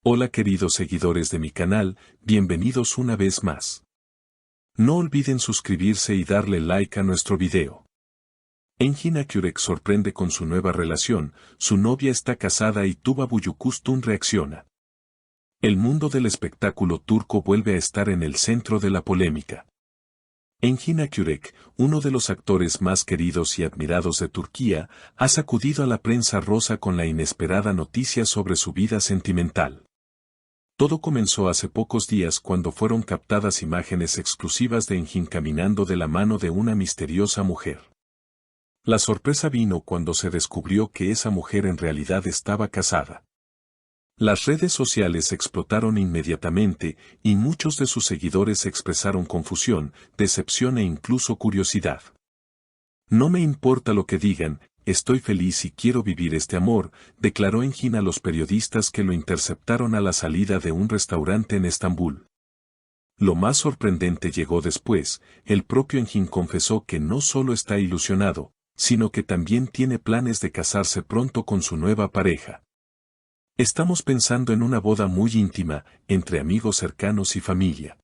Hola queridos seguidores de mi canal, bienvenidos una vez más. No olviden suscribirse y darle like a nuestro video. Engin Akyürek sorprende con su nueva relación, su novia está casada y Tuba Büyüküstün reacciona. El mundo del espectáculo turco vuelve a estar en el centro de la polémica. Engin Akyürek, uno de los actores más queridos y admirados de Turquía, ha sacudido a la prensa rosa con la inesperada noticia sobre su vida sentimental. Todo comenzó hace pocos días cuando fueron captadas imágenes exclusivas de Engin caminando de la mano de una misteriosa mujer. La sorpresa vino cuando se descubrió que esa mujer en realidad estaba casada. Las redes sociales explotaron inmediatamente y muchos de sus seguidores expresaron confusión, decepción e incluso curiosidad. No me importa lo que digan, estoy feliz y quiero vivir este amor, declaró Engin a los periodistas que lo interceptaron a la salida de un restaurante en Estambul. Lo más sorprendente llegó después, el propio Engin confesó que no solo está ilusionado, sino que también tiene planes de casarse pronto con su nueva pareja. Estamos pensando en una boda muy íntima, entre amigos cercanos y familia.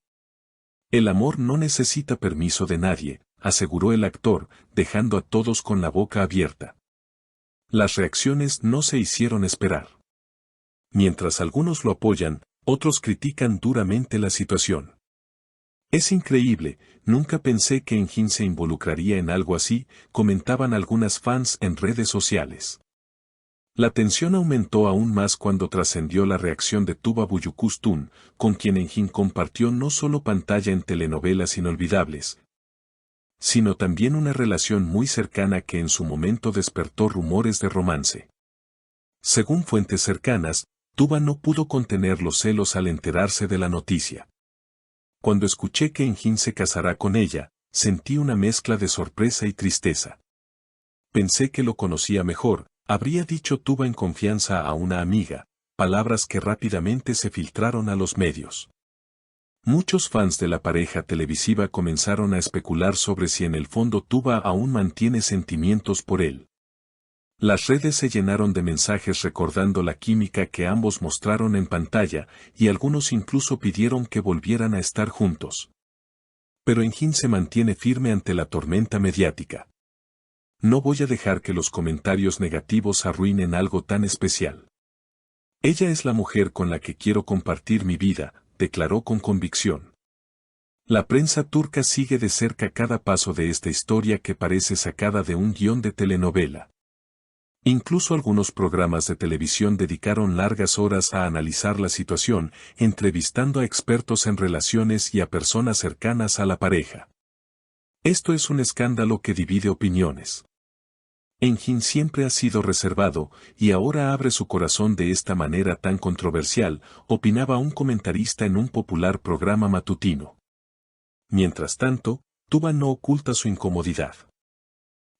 El amor no necesita permiso de nadie, aseguró el actor, dejando a todos con la boca abierta. Las reacciones no se hicieron esperar. Mientras algunos lo apoyan, otros critican duramente la situación. Es increíble, nunca pensé que Engin se involucraría en algo así, comentaban algunas fans en redes sociales. La tensión aumentó aún más cuando trascendió la reacción de Tuba Büyüküstün, con quien Engin compartió no solo pantalla en telenovelas inolvidables, sino también una relación muy cercana que en su momento despertó rumores de romance. Según fuentes cercanas, Tuba no pudo contener los celos al enterarse de la noticia. Cuando escuché que Engin se casará con ella, sentí una mezcla de sorpresa y tristeza. Pensé que lo conocía mejor, habría dicho Tuba en confianza a una amiga, palabras que rápidamente se filtraron a los medios. Muchos fans de la pareja televisiva comenzaron a especular sobre si en el fondo Tuba aún mantiene sentimientos por él. Las redes se llenaron de mensajes recordando la química que ambos mostraron en pantalla, y algunos incluso pidieron que volvieran a estar juntos. Pero Engin se mantiene firme ante la tormenta mediática. No voy a dejar que los comentarios negativos arruinen algo tan especial. Ella es la mujer con la que quiero compartir mi vida, declaró con convicción. La prensa turca sigue de cerca cada paso de esta historia que parece sacada de un guión de telenovela. Incluso algunos programas de televisión dedicaron largas horas a analizar la situación, entrevistando a expertos en relaciones y a personas cercanas a la pareja. Esto es un escándalo que divide opiniones. Engin siempre ha sido reservado, y ahora abre su corazón de esta manera tan controversial, opinaba un comentarista en un popular programa matutino. Mientras tanto, Tuba no oculta su incomodidad.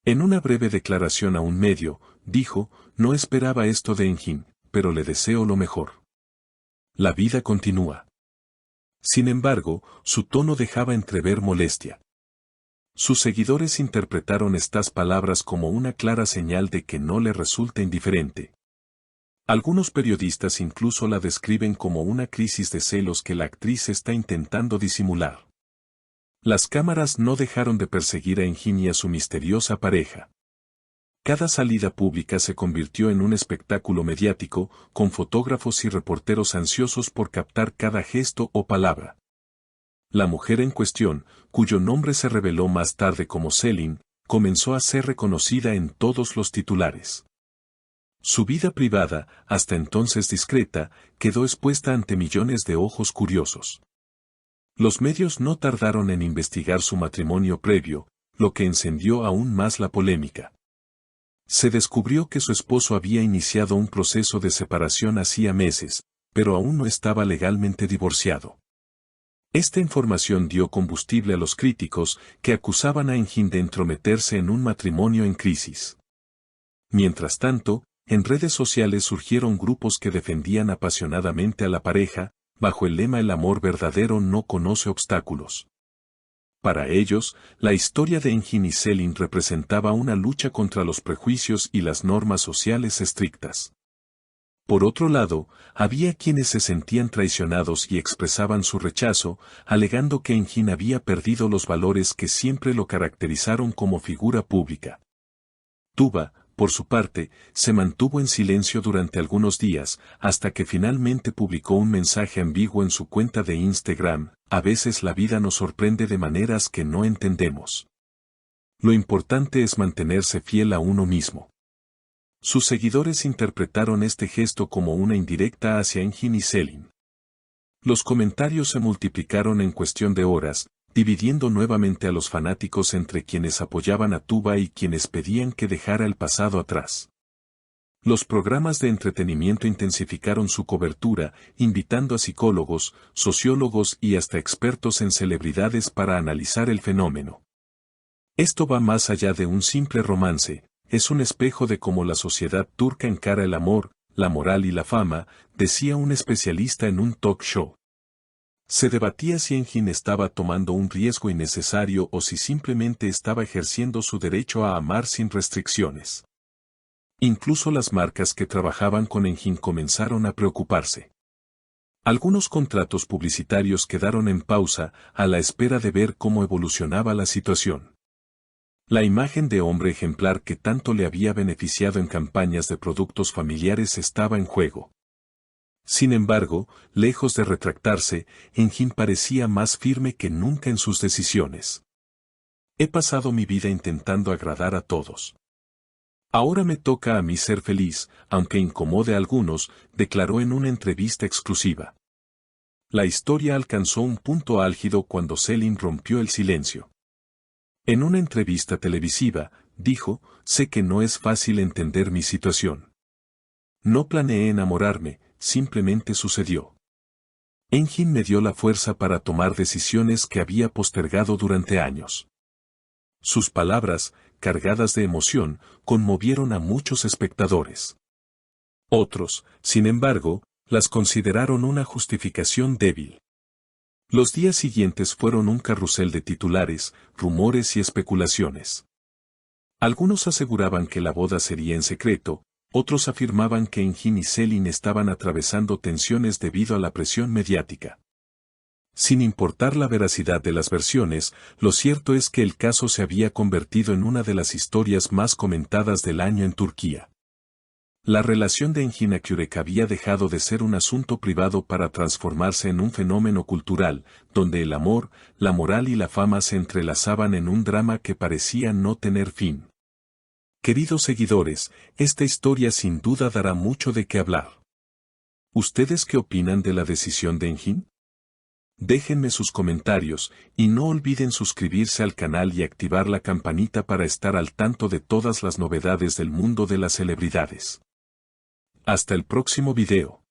En una breve declaración a un medio, dijo, no esperaba esto de Engin, pero le deseo lo mejor. La vida continúa. Sin embargo, su tono dejaba entrever molestia. Sus seguidores interpretaron estas palabras como una clara señal de que no le resulta indiferente. Algunos periodistas incluso la describen como una crisis de celos que la actriz está intentando disimular. Las cámaras no dejaron de perseguir a Engin y a su misteriosa pareja. Cada salida pública se convirtió en un espectáculo mediático, con fotógrafos y reporteros ansiosos por captar cada gesto o palabra. La mujer en cuestión, cuyo nombre se reveló más tarde como Selin, comenzó a ser reconocida en todos los titulares. Su vida privada, hasta entonces discreta, quedó expuesta ante millones de ojos curiosos. Los medios no tardaron en investigar su matrimonio previo, lo que encendió aún más la polémica. Se descubrió que su esposo había iniciado un proceso de separación hacía meses, pero aún no estaba legalmente divorciado. Esta información dio combustible a los críticos, que acusaban a Engin de entrometerse en un matrimonio en crisis. Mientras tanto, en redes sociales surgieron grupos que defendían apasionadamente a la pareja, bajo el lema "El amor verdadero no conoce obstáculos". Para ellos, la historia de Engin y Selin representaba una lucha contra los prejuicios y las normas sociales estrictas. Por otro lado, había quienes se sentían traicionados y expresaban su rechazo, alegando que Engin había perdido los valores que siempre lo caracterizaron como figura pública. Tuba, por su parte, se mantuvo en silencio durante algunos días, hasta que finalmente publicó un mensaje ambiguo en su cuenta de Instagram: a veces la vida nos sorprende de maneras que no entendemos. Lo importante es mantenerse fiel a uno mismo. Sus seguidores interpretaron este gesto como una indirecta hacia Engin y Selin. Los comentarios se multiplicaron en cuestión de horas, dividiendo nuevamente a los fanáticos entre quienes apoyaban a Tuba y quienes pedían que dejara el pasado atrás. Los programas de entretenimiento intensificaron su cobertura, invitando a psicólogos, sociólogos y hasta expertos en celebridades para analizar el fenómeno. Esto va más allá de un simple romance. Es un espejo de cómo la sociedad turca encara el amor, la moral y la fama, decía un especialista en un talk show. Se debatía si Engin estaba tomando un riesgo innecesario o si simplemente estaba ejerciendo su derecho a amar sin restricciones. Incluso las marcas que trabajaban con Engin comenzaron a preocuparse. Algunos contratos publicitarios quedaron en pausa a la espera de ver cómo evolucionaba la situación. La imagen de hombre ejemplar que tanto le había beneficiado en campañas de productos familiares estaba en juego. Sin embargo, lejos de retractarse, Engin parecía más firme que nunca en sus decisiones. He pasado mi vida intentando agradar a todos. Ahora me toca a mí ser feliz, aunque incomode a algunos, declaró en una entrevista exclusiva. La historia alcanzó un punto álgido cuando Selin rompió el silencio. En una entrevista televisiva, dijo: sé que no es fácil entender mi situación. No planeé enamorarme, simplemente sucedió. Engin me dio la fuerza para tomar decisiones que había postergado durante años. Sus palabras, cargadas de emoción, conmovieron a muchos espectadores. Otros, sin embargo, las consideraron una justificación débil. Los días siguientes fueron un carrusel de titulares, rumores y especulaciones. Algunos aseguraban que la boda sería en secreto, otros afirmaban que Engin y Selin estaban atravesando tensiones debido a la presión mediática. Sin importar la veracidad de las versiones, lo cierto es que el caso se había convertido en una de las historias más comentadas del año en Turquía. La relación de Engin Akyurek había dejado de ser un asunto privado para transformarse en un fenómeno cultural, donde el amor, la moral y la fama se entrelazaban en un drama que parecía no tener fin. Queridos seguidores, esta historia sin duda dará mucho de qué hablar. ¿Ustedes qué opinan de la decisión de Engin? Déjenme sus comentarios, y no olviden suscribirse al canal y activar la campanita para estar al tanto de todas las novedades del mundo de las celebridades. Hasta el próximo video.